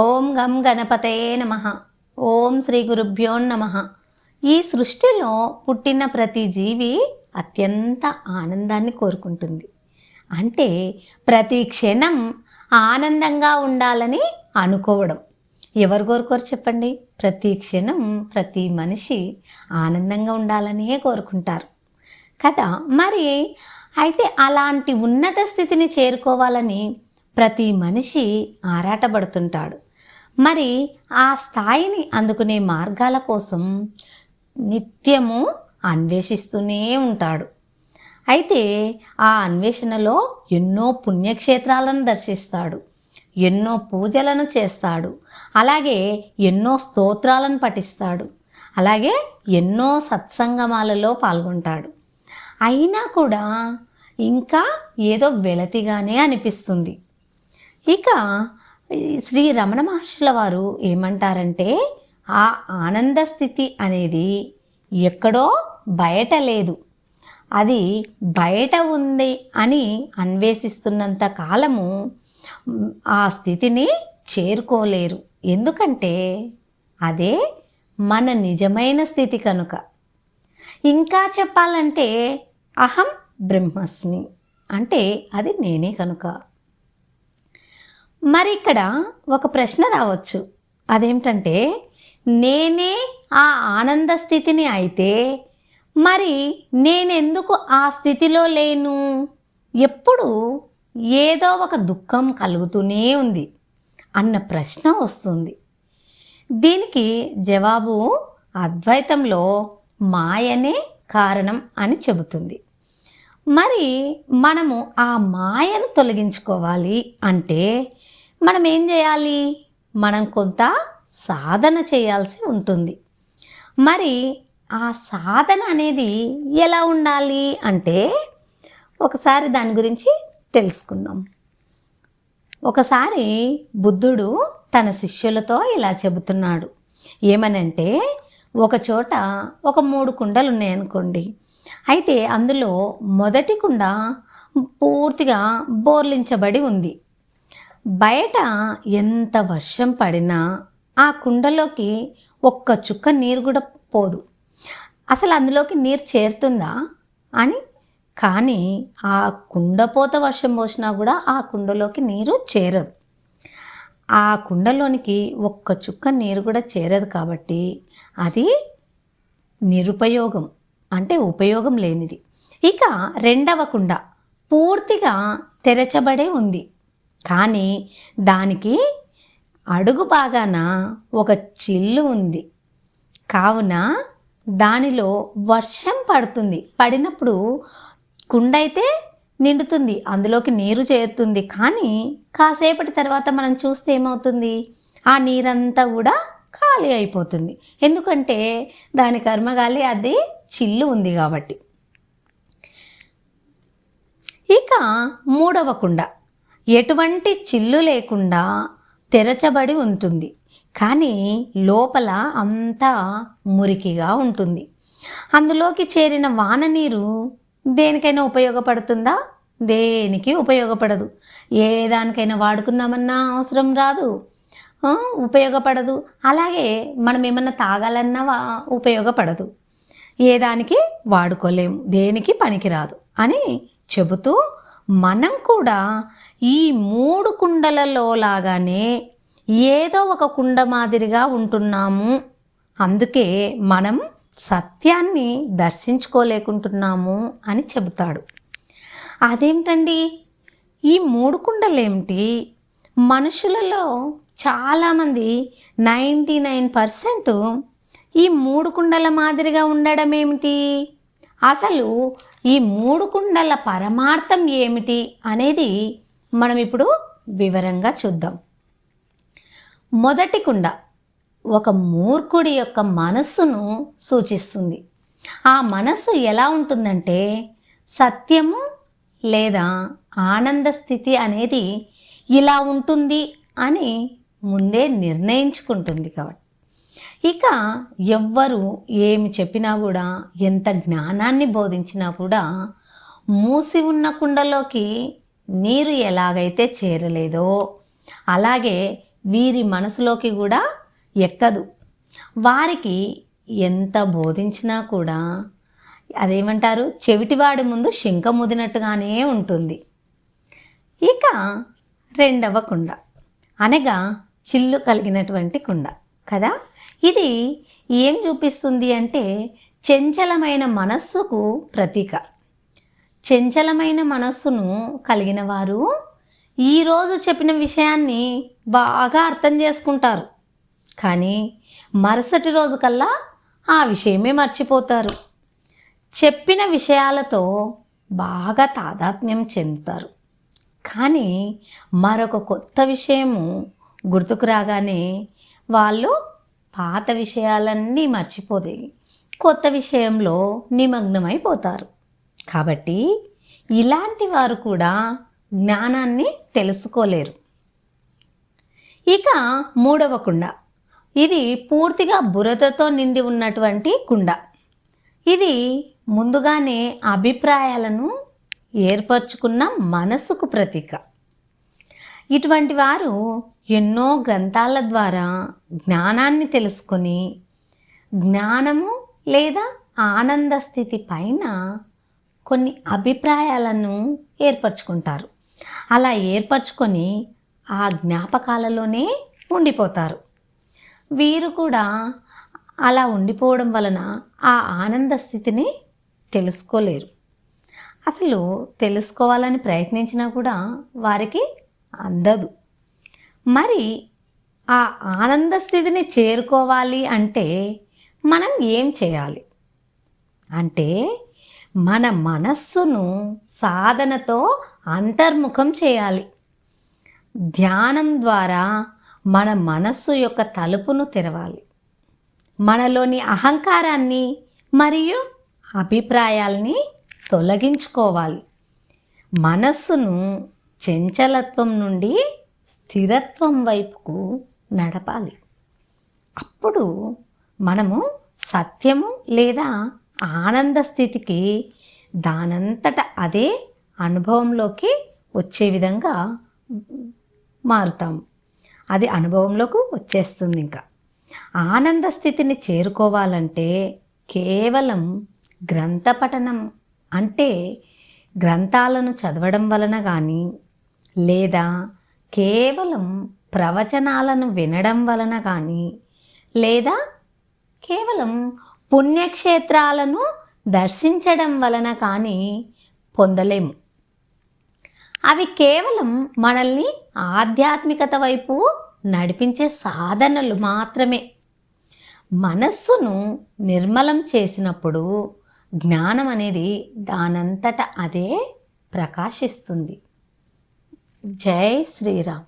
ఓం గం గణపతయే నమః. ఓం శ్రీ గురుభ్యో నమః. ఈ సృష్టిలో పుట్టిన ప్రతి జీవి అత్యంత ఆనందాన్ని కోరుకుంటుంది. అంటే ప్రతి క్షణం ఆనందంగా ఉండాలని అనుకోవడం. ఎవరు కోరుకోరు చెప్పండి? ప్రతి క్షణం ప్రతి మనిషి ఆనందంగా ఉండాలనే కోరుకుంటారు కదా. మరి అయితే అలాంటి ఉన్నత స్థితిని చేరుకోవాలని ప్రతి మనిషి ఆరాటపడుతుంటాడు. మరి ఆ స్థాయిని అందుకునే మార్గాల కోసం నిత్యము అన్వేషిస్తూనే ఉంటాడు. అయితే ఆ అన్వేషణలో ఎన్నో పుణ్యక్షేత్రాలను దర్శిస్తాడు, ఎన్నో పూజలను చేస్తాడు, అలాగే ఎన్నో స్తోత్రాలను పఠిస్తాడు, అలాగే ఎన్నో సత్సంగమాలలో పాల్గొంటాడు. అయినా కూడా ఇంకా ఏదో వెలతిగానే అనిపిస్తుంది. ఇక శ్రీ రమణ మహర్షుల వారు ఏమంటారంటే, ఆ ఆనంద స్థితి అనేది ఎక్కడో బయట లేదు, అది బయట ఉంది అని అన్వేషిస్తున్నంత కాలము ఆ స్థితిని చేరుకోలేరు. ఎందుకంటే అదే మన నిజమైన స్థితి కనుక. ఇంకా చెప్పాలంటే అహం బ్రహ్మస్మి అంటే అది నేనే కనుక. మరి ఇక్కడ ఒక ప్రశ్న రావచ్చు. అదేమిటంటే, నేనే ఆ ఆనంద స్థితిని అయితే మరి నేనెందుకు ఆ స్థితిలో లేను? ఎప్పుడు ఏదో ఒక దుఃఖం కలుగుతూనే ఉంది అన్న ప్రశ్న వస్తుంది. దీనికి జవాబు అద్వైతంలో మాయనే కారణం అని చెబుతుంది. మరి మనము ఆ మాయను తొలగించుకోవాలి అంటే మనం ఏం చేయాలి? మనం కొంత సాధన చేయాల్సి ఉంటుంది. మరి ఆ సాధన అనేది ఎలా ఉండాలి అంటే ఒకసారి దాని గురించి తెలుసుకుందాం. ఒకసారి బుద్ధుడు తన శిష్యులతో ఇలా చెబుతున్నాడు. ఏమనంటే, ఒక చోట ఒక 3 కుండలు ఉన్నాయనుకోండి. అయితే అందులో మొదటి కుండ పూర్తిగా బోర్లించబడి ఉంది. బయట ఎంత వర్షం పడినా ఆ కుండలోకి ఒక్క చుక్క నీరు కూడా పోదు. అసలు అందులోకి నీరు చేరుతుందా అని. కానీ ఆ కుండపోత వర్షం పోసినా కూడా ఆ కుండలోకి నీరు చేరదు. ఆ కుండలోనికి ఒక్క చుక్క నీరు కూడా చేరదు కాబట్టి అది నిరుపయోగం, అంటే ఉపయోగం లేనిది. ఇక రెండవ కుండ పూర్తిగా తెరచబడే ఉంది. కానీ దానికి అడుగు భాగాన ఒక చిల్లు ఉంది. కావున దానిలో వర్షం పడుతుంది. పడినప్పుడు కుండ అయితే నిండుతుంది, అందులోకి నీరు చేరుతుంది. కానీ కాసేపటి తర్వాత మనం చూస్తే ఏమవుతుంది? ఆ నీరంతా కూడా ఖాళీ అయిపోతుంది. ఎందుకంటే దాని కర్మగాలి అది చిల్లు ఉంది కాబట్టి. ఇక మూడవ కుండ ఎటువంటి చిల్లు లేకుండా తెరచబడి ఉంటుంది. కానీ లోపల అంతా మురికిగా ఉంటుంది. అందులోకి చేరిన వాన నీరు దేనికైనా ఉపయోగపడుతుందా? దేనికి ఉపయోగపడదు. ఏ దానికైనా వాడుకుందామన్నా అవసరం రాదు, ఉపయోగపడదు. అలాగే మనం ఏమన్నా తాగాలన్నా ఉపయోగపడదు. ఏ దానికి వాడుకోలేము, దేనికి పనికిరాదు అని చెబుతూ మనం కూడా ఈ 3 కుండలలో లాగానే ఏదో ఒక కుండ మాదిరిగా ఉంటున్నాము. అందుకే మనం సత్యాన్ని దర్శించుకోలేకుంటున్నాము అని చెబుతాడు. అదేమిటండి ఈ 3 కుండలేమిటి? మనుషులలో చాలామంది 99% ఈ 3 కుండల మాదిరిగా ఉండడం ఏమిటి? అసలు ఈ 3 కుండల పరమార్థం ఏమిటి అనేది మనం ఇప్పుడు వివరంగా చూద్దాం. మొదటి కుండ ఒక మూర్ఖుడి యొక్క మనస్సును సూచిస్తుంది. ఆ మనస్సు ఎలా ఉంటుందంటే, సత్యము లేదా ఆనంద స్థితి అనేది ఇలా ఉంటుంది అని ముందే నిర్ణయించుకుంటుంది. కాబట్టి ఇక ఎవ్వరు ఏమి చెప్పినా కూడా, ఎంత జ్ఞానాన్ని బోధించినా కూడా మూసి ఉన్న కుండలోకి నీరు ఎలాగైతే చేరలేదో అలాగే వీరి మనసులోకి కూడా ఎక్కదు. వారికి ఎంత బోధించినా కూడా అదేమంటారు, చెవిటివాడి ముందు శంఖ ముదినట్టుగానే ఉంటుంది. ఇక రెండవ కుండ అనగా చిల్లు కలిగినటువంటి కుండ కదా. ఇది ఏం చూపిస్తుంది అంటే చంచలమైన మనస్సుకు ప్రతీక. చంచలమైన మనస్సును కలిగిన వారు ఈరోజు చెప్పిన విషయాన్ని బాగా అర్థం చేసుకుంటారు, కానీ మరుసటి రోజు కల్లా ఆ విషయమే మర్చిపోతారు. చెప్పిన విషయాలతో బాగా తాదాత్మ్యం చెందుతారు, కానీ మరొక కొత్త విషయము గుర్తుకు రాగానే వాళ్ళు పాత విషయాలన్నీ మర్చిపోతే కొత్త విషయంలో నిమగ్నమైపోతారు. కాబట్టి ఇలాంటి వారు కూడా జ్ఞానాన్ని తెలుసుకోలేరు. ఇక మూడవ కుండ, ఇది పూర్తిగా బురదతో నిండి ఉన్నటువంటి కుండ. ఇది ముందుగానే అభిప్రాయాలను ఏర్పరచుకున్న మనసుకు ప్రతీక. ఇటువంటి వారు ఎన్నో గ్రంథాల ద్వారా జ్ఞానాన్ని తెలుసుకొని జ్ఞానము లేదా ఆనంద స్థితి పైన కొన్ని అభిప్రాయాలను ఏర్పరచుకుంటారు. అలా ఏర్పరచుకొని ఆ జ్ఞాపకాలలోనే ఉండిపోతారు. వీరు కూడా అలా ఉండిపోవడం వలన ఆ ఆనంద స్థితిని తెలుసుకోలేరు. అసలు తెలుసుకోవాలని ప్రయత్నించినా కూడా వారికి అందదు. మరి ఆ ఆనంద స్థితిని చేరుకోవాలి అంటే మనం ఏం చేయాలి అంటే మన మనస్సును సాధనతో అంతర్ముఖం చేయాలి. ధ్యానం ద్వారా మన మనస్సు యొక్క తలుపును తెరవాలి. మనలోని అహంకారాన్ని మరియు అభిప్రాయాల్ని తొలగించుకోవాలి. మనస్సును చంచలత్వం నుండి స్థిరత్వం వైపుకు నడపాలి. అప్పుడు మనము సత్యము లేదా ఆనంద స్థితికి దానంతట అదే అనుభవంలోకి వచ్చే విధంగా మారుతాము. అది అనుభవంలోకి వచ్చేస్తుంది. ఇంకా ఆనంద స్థితిని చేరుకోవాలంటే కేవలం గ్రంథ పఠనం అంటే గ్రంథాలను చదవడం వలన కానీ లేదా కేవలం ప్రవచనాలను వినడం వలన కానీ లేదా కేవలం పుణ్యక్షేత్రాలను దర్శించడం వలన కానీ పొందలేము. అవి కేవలం మనల్ని ఆధ్యాత్మికత వైపు నడిపించే సాధనలు మాత్రమే. మనస్సును నిర్మలం చేసినప్పుడు జ్ఞానం అనేది దానంతట అదే ప్రకాశిస్తుంది. జై శ్రీరామ్.